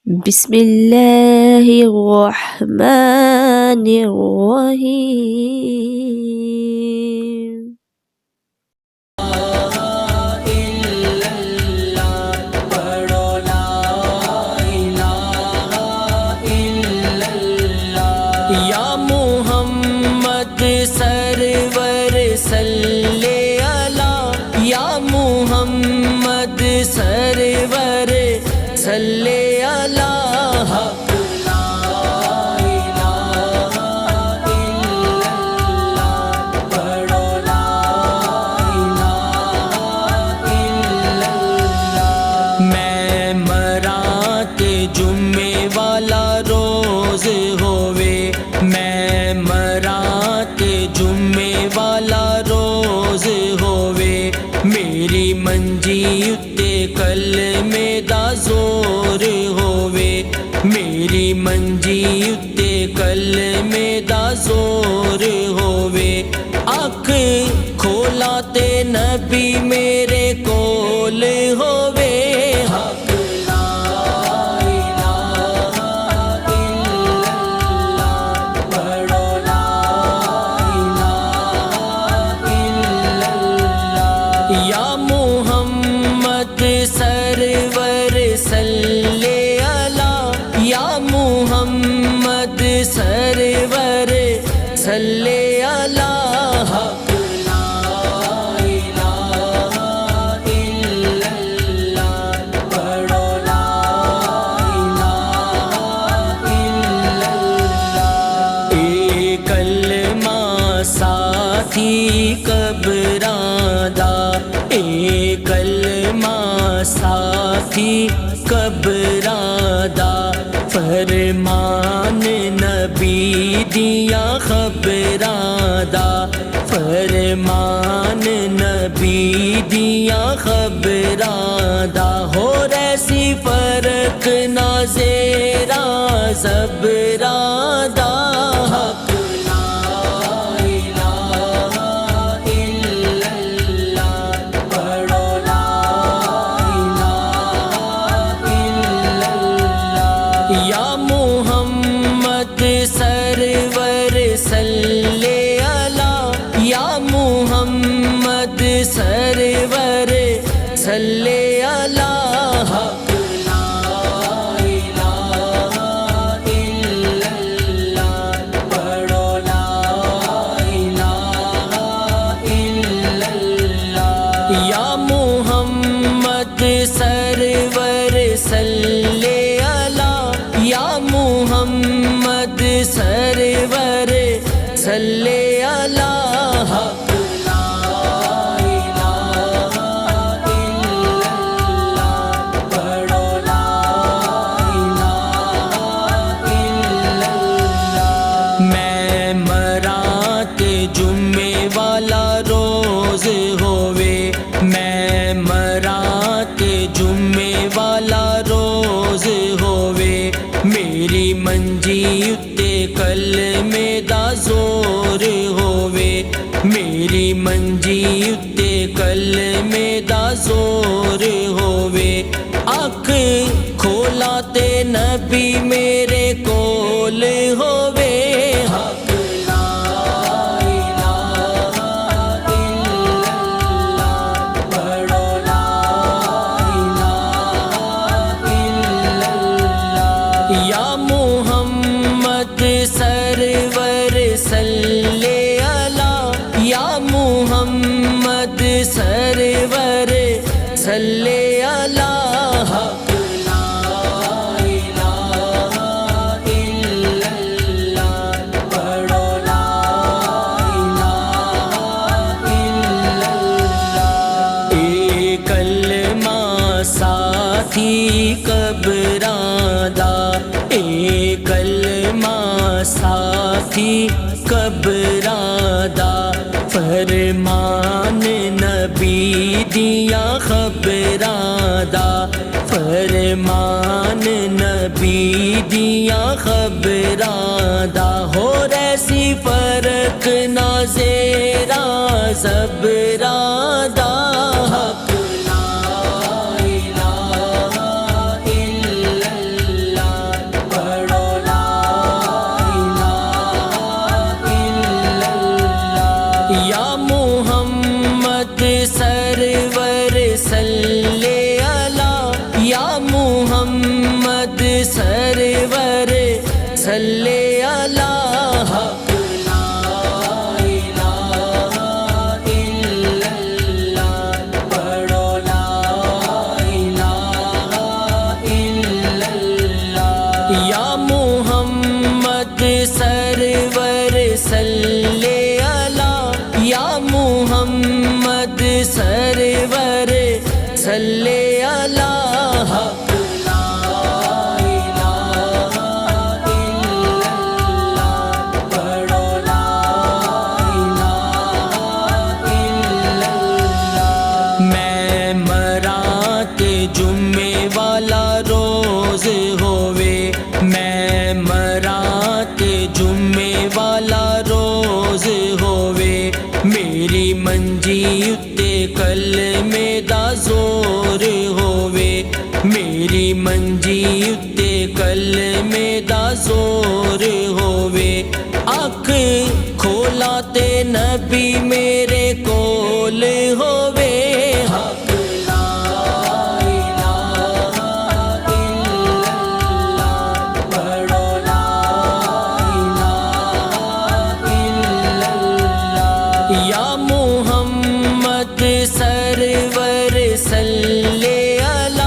بسم اللہ الرحمن الرحیم۔ یا محمد سرور صلی علی، یا محمد سرور صلی علی، حق لا الہ الا اللہ، پڑھو لا الہ الا اللہ۔ میں مرات جمعے والا روز ہووے، میں مرات جمعے والا روز ہووے، میری منجی اتے کلمے دا زور ہووے، میری منجی اتے کلمے دا زور ہووے، اکھ کھولا تے نبی میرے کول ہووے، حق لا الہ الا اللہ، پڑھو لا الہ الا اللہ۔ یا محمد سرور صلی علی، یا محمد سرور صلی علی، حق لا الہ الا اللہ، پڑھو لا الہ الا اللہ۔ اے کلمہ ساتھی قبراں دا، اے کلمہ ساتھی قبراں دا، فرمان نبی دیا خبراں دا، فرمان نبی دیا خبراں دا، ہو ریسی فرق نہ زیرا زبراں دا، حق لا الہ الا اللہ، پڑھو لا الہ الا اللہ۔ یا محمد سرور صلی علی، یا محمد سرور صلی علی، حق لا الہ الا اللہ، پڑھو لا الہ الا اللہ۔ یا محمد سرور صلی علی، یا محمد سرور صلی علی، حق لا الہ الا اللہ، پڑھو لا الہ الا اللہ۔ میں مرات جمعے والا روز ہووے، میں مرات جمعے والا روز ہووے، میری منجی اتے کلمے دا زور ہووے، میری منجی اتے کلمے دا زور ہووے، اکھ کھولا تے نبی میرے کول ہووے، حق لا الہ الا اللہ، پڑھو لا الہ الا اللہ۔ یا محمد سرور صلی علی، یا محمد سرور صلی علی، حق لا الہ الا اللہ، پڑھو لا الہ الا اللہ۔ اے کلمہ ساتھی قبراں دا، اے کلمہ ساتھی قبراں دا، فرمان نبی دیا خبراں دا، فرمان نبی دیا خبراں دا، ہو ریسی فرق نہ زیرا زبراں دا، حق لا الہ الا ਉੱਤੇ ਕਲਮੇ ਦਾ ਜ਼ੋਰ ਹੋਵੇ ਅੱਖ ਖੋਲਾ ਤੇ ਨਬੀ ਮੇਰੇ ਕੋਲ ਹੋਵੇ ਹੱਕ ਲਾ ਇਲਾਹਾ ਇਲੱਲਾਹ ਪੜੋ ਲਾ ਇਲਾਹਾ ਇਲੱਲਾਹ ਯਾ ਮੁਹੰਮਦ ਸਰਵਰ ਸੱਲੇ ਅਲਾ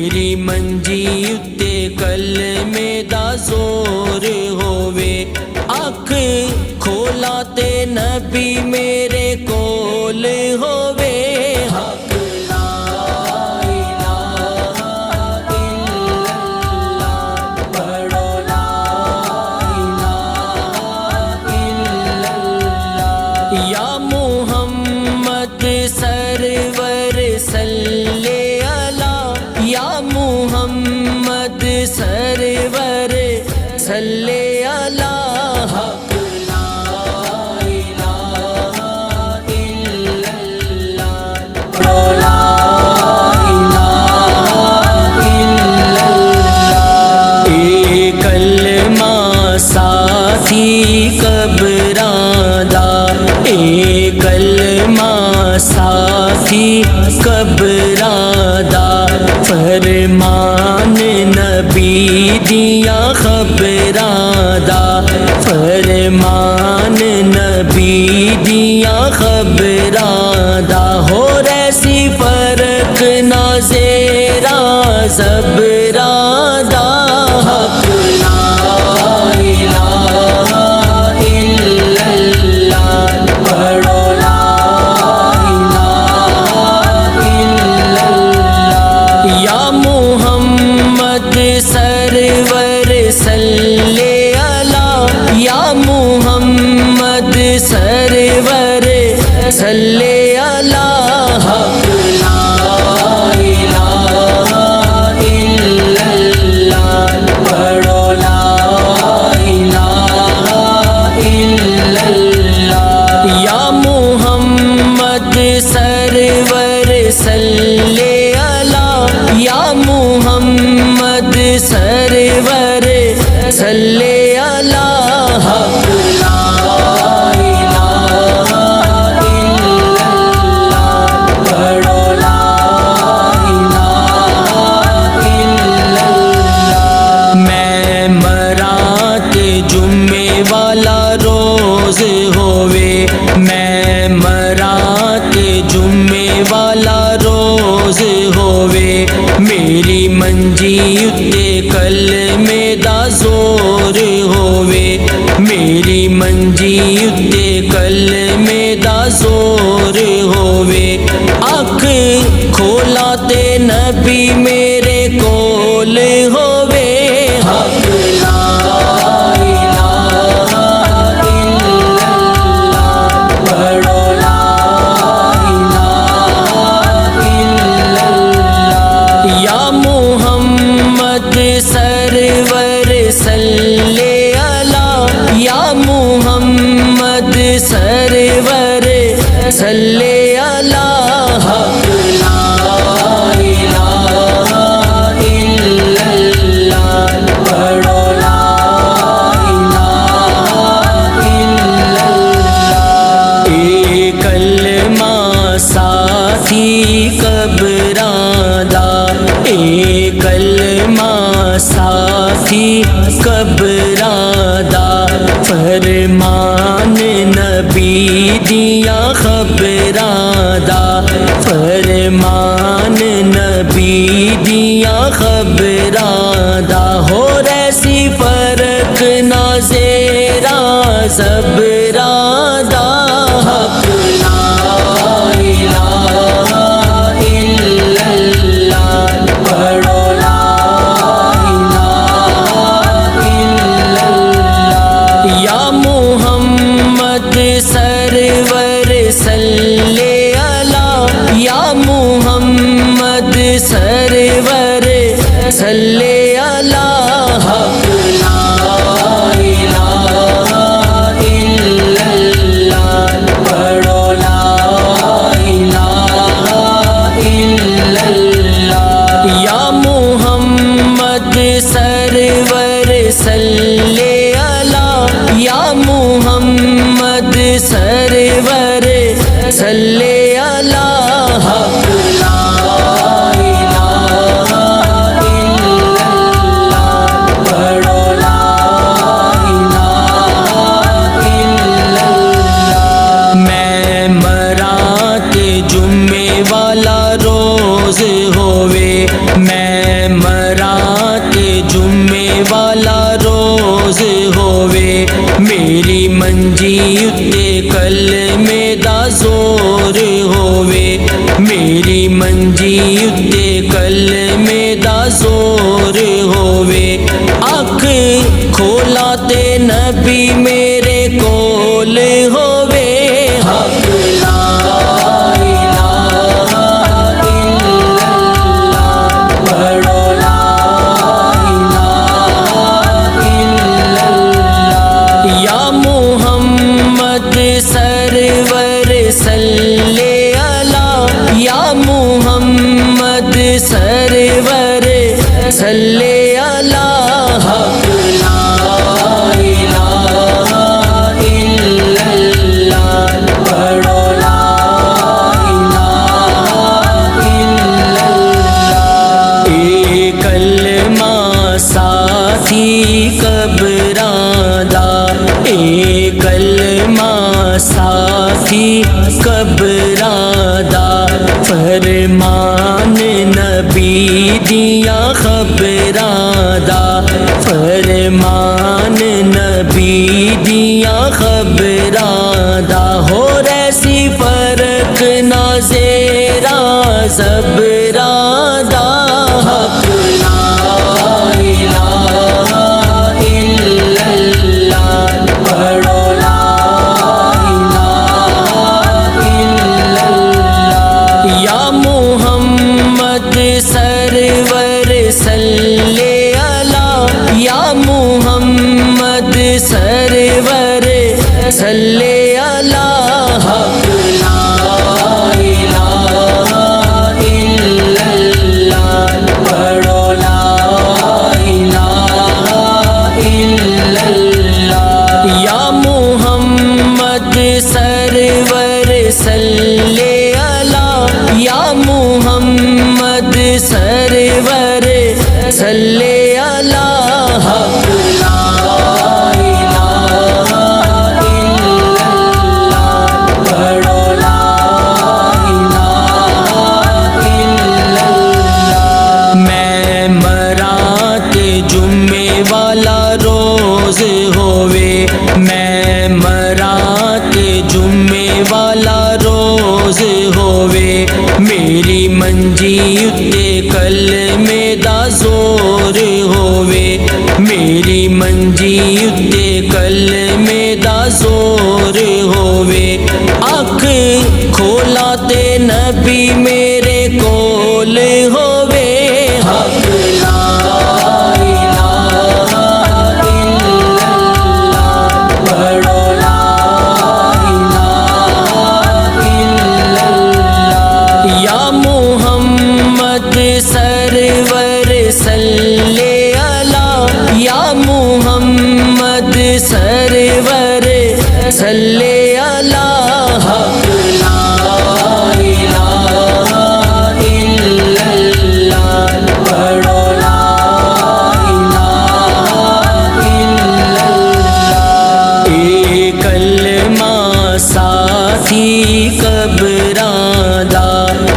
میری منجی اتے کلمے دا زور ہووے اکھ کھولا تے نبی میرے کول ہووے حق لا الہ الا اللہ پڑھو لا الہ الا اللہ یا محمد سرور صلی علی یا محمد سرور صلی علی حق لا الہ الا اللہ پڑھو لا الہ الا اللہ اے کلمہ ساتھی قبراں دا اے کلمہ ساتھی قبراں دا فرمان نبی دیاں خبراں دا فرمان نبی دیاں خبراں دا ہو ریسی فرق نہ زیراں زبراں دا حق لا الہ الا اللہ پڑھو لا الہ الا اللہ یا محمد سرور صلی علی یا محمد سرور صلی علی حق لا الہ الا اللہ پڑھو لا الہ الا اللہ یا محمد سرور صلی علی یا محمد سرور صلی علی حق لا الہ الا اللہ پڑھو لا الہ الا اللہ میں مرات جمعے والا روز ہووے میں مرات جمعے والا روز ہووے میری منجی اتے کلمے دا زور ہووے میری منجی اتے کلمے دا زور ہووے اکھ کھولا تے نبی میرے کول ہووے حق لا الہ الا اللہ پڑھو لا الہ الا اللہ یا محمد سرور صلی علی یا محمد سرور صلی علی حق لا الہ الا اللہ پڑھو لا الہ الا اللہ اے کلمہ ساتھی قبراں دا اے کلمہ ساتھی قبراں دا فرمان نبی دیاں خبراں دا فرمان نبی دیاں خبراں دا ہو ریسی فرق نہ زیراں زبراں دا حق لا الہ الا اللہ پڑھو لا الہ الا اللہ یا محمد سرور صلی علی یا محمد سرور صلی علی حق لا الہ الا اللہ پڑھو لا الہ الا اللہ یا محمد سرور صلی علی یا محمد سرور صلی علی حق لا الہ الا اللہ پڑھو لا الہ الا اللہ میں مرات جمعے والا روز ہووے میں منجی اتے کلمے دا زور ہووے میری منجی اتے کلمے دا زور ہووے اکھ کھولا تے نبی میرے کول ہووے حق لا الہ الا اللہ پڑھو لا الہ الا اللہ یا محمد سرور صلی علی یا محمد سرور صلی علی حق لا الہ الا اللہ پڑھو لا الہ الا اللہ اے کلمہ ساتھی قبراں دا اے کلمہ ساتھی قبراں دا فرمان نبی دیاں خبراں دا فرمان نبی دیاں خبراں دا ہو ریسی فرق نہ زیرا زبراں دا حق لا الہ الا اللہ پڑھو لا الہ الا اللہ یا محمد سرور صلی علی یا محمد سرور صلی علی حق لا الہ الا اللہ پڑھو لا الہ الا اللہ یا محمد سرور صلی علی یا محمد سرور صلی علی حق لا الہ الا اللہ پڑھو لا الہ الا اللہ میں مرات جمعے والا روز ہووے میں مرات جمعے والا روز ہووے میری منجی اتے کلمے دا زور ہووے میری منجی اتے کلمے دا زور ہووے اکھ کھولا تے نبی میرے کول ہووے حق لا الہ الا اللہ پڑھو لا الہ الا اللہ یا محمد سرور صلی علی یا محمد سرور صلی علی حق لا الہ الا اللہ پڑھو لا الہ الا اللہ اے کلمہ ساتھی قبراں دا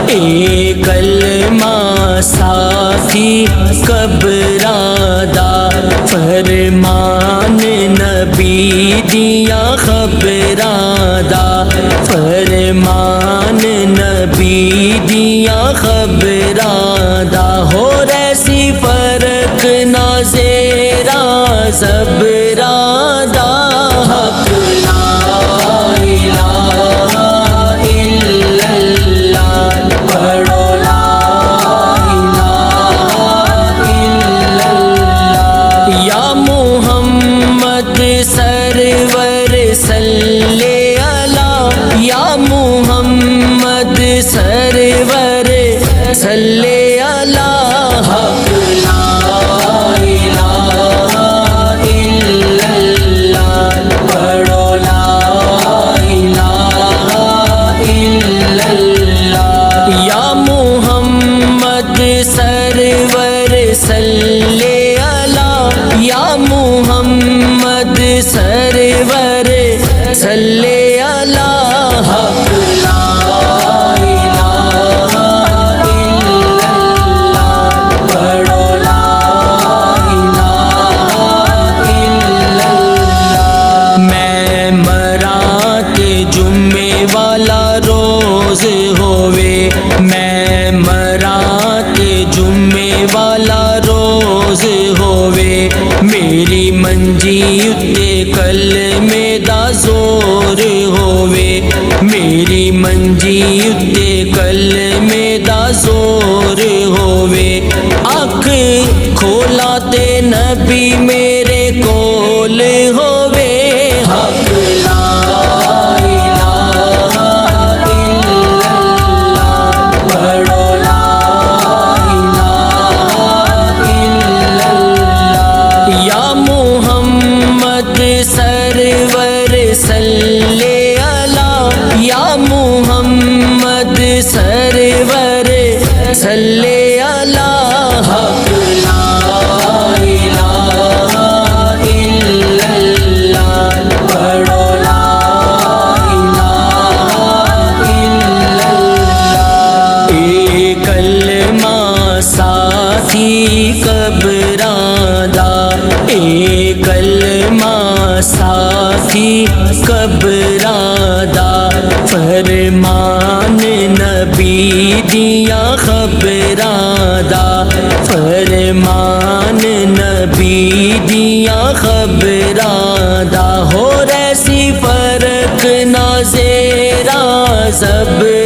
اے کلمہ ساتھی قبراں دا فرمان نبی دیاں خبراں دا فرمان نبی دیاں خبراں دا ہو ریسی فرق نہ زیرا زبراں دا حق لا الہ الا اللہ پڑھو لا الہ الا اللہ یا محمد سرور صلی علی یا محمد سرور صلی علی حق لا الہ الا اللہ پڑھو لا الہ الا اللہ یا محمد سرور صلی علی یا محمد سرور صلی علی حق لا الہ الا اللہ پڑھو لا الہ الا اللہ میں کلمے دا زور ہووے میری منجی اتے کلمے دا زور ہووے اکھ کھولا تے نبی میرے کول ہووے حق لا الہ الا اللہ پڑھو لا الہ الا اللہ یا محمد سرور صلی علی یا محمد سرور صلی علی حق لا الہ الا اللہ پڑھو لا الہ الا اللہ اے کلمہ ساتھی قبراں دا اے کلمہ ساتھی قبراں دا فرمان نبی دیاں خبراں دا فرمان نبی دیاں خبراں دا ہو ریسی فرق نہ زیرا زبر